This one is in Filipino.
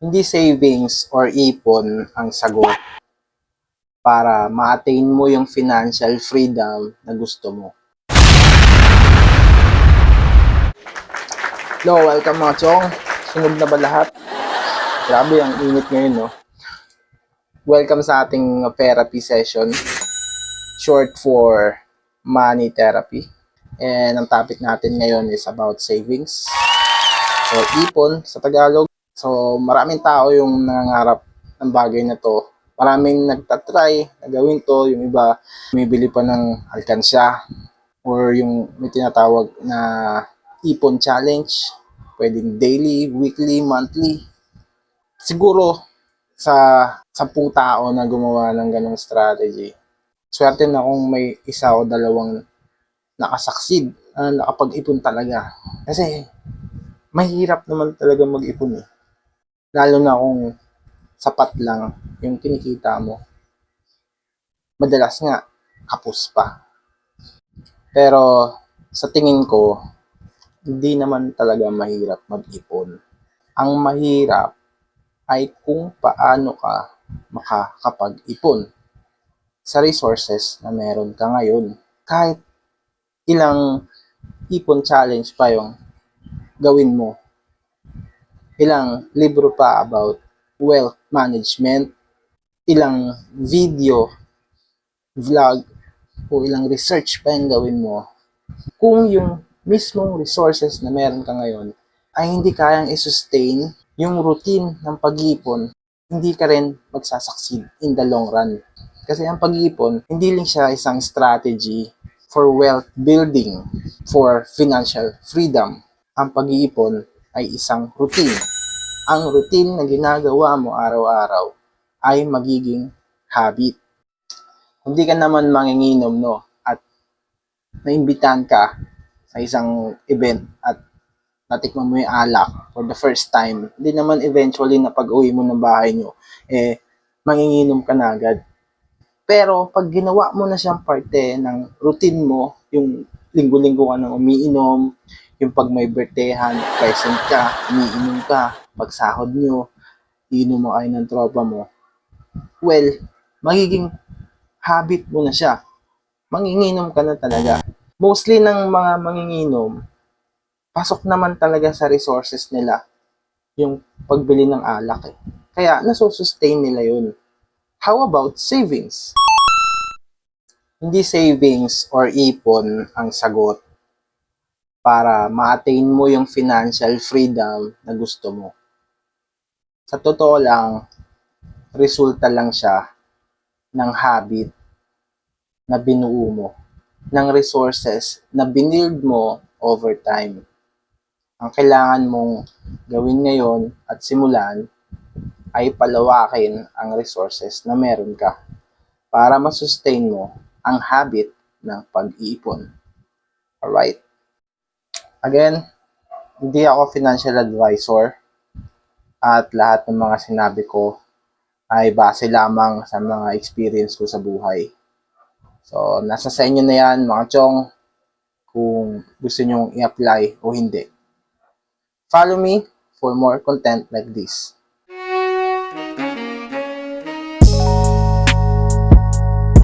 Hindi savings or ipon ang sagot para ma-attain mo yung financial freedom na gusto mo. Hello, welcome mga chong. Sunod na ba lahat? Grabe, ang init ngayon, no? Welcome sa ating therapy session, short for money therapy. And ang topic natin ngayon is about savings or ipon sa Tagalog. So, maraming tao yung nangangarap ng bagay na to. Maraming nagtatry na gawin to. Yung iba, bumibili pa ng alkansya or yung may tinatawag na ipon challenge. Pwedeng daily, weekly, monthly. Siguro, sa 10 tao na gumawa ng ganong strategy, swerte na kung may isa o dalawang nakasucceed, nakapag-ipon talaga. Kasi, mahirap naman talaga mag-ipon eh. Lalo na kung sapat lang yung kinikita mo. Madalas nga, kapos pa. Pero sa tingin ko, hindi naman talaga mahirap mag-ipon. Ang mahirap ay kung paano ka makakapag-ipon sa resources na meron ka ngayon. Kahit ilang ipon challenge pa yung gawin mo, ilang libro pa about wealth management, ilang video, vlog, o ilang research pa yung gawin mo, kung yung mismong resources na meron ka ngayon ay hindi kayang i-sustain yung routine ng pag-iipon, hindi ka rin magsasucceed in the long run. Kasi ang pag-iipon, hindi lang siya isang strategy for wealth building, for financial freedom. Ang pag-iipon ay isang routine. Ang routine na ginagawa mo araw-araw ay magiging habit. Hindi ka naman manginginom, no? At naimbitahan ka sa isang event at natikman mo yung alak for the first time, hindi naman eventually na pag-uwi mo ng bahay nyo, manginginom ka na agad. Pero pag ginawa mo na siyang parte ng routine mo, yung linggo-linggo ka nang umiinom, yung pag may birthdayhan, present ka, umiinom ka, pag sahod nyo, iinom mo kayo ng tropa mo, well, magiging habit mo na siya. Manginginom ka na talaga. Mostly ng mga manginginom, pasok naman talaga sa resources nila yung pagbili ng alak eh. Kaya nasusustain nila yun. How about savings? Hindi savings or ipon ang sagot para ma-attain mo yung financial freedom na gusto mo. Sa totoo lang, resulta lang siya ng habit na binuo mo, ng resources na binild mo over time. Ang kailangan mong gawin ngayon at simulan ay palawakin ang resources na meron ka para masustain mo ang habit ng pag-iipon. Alright? Again, hindi ako financial advisor at lahat ng mga sinabi ko ay base lamang sa mga experience ko sa buhay. So, nasa sa inyo na yan mga chong kung gusto nyong i-apply o hindi. Follow me for more content like this.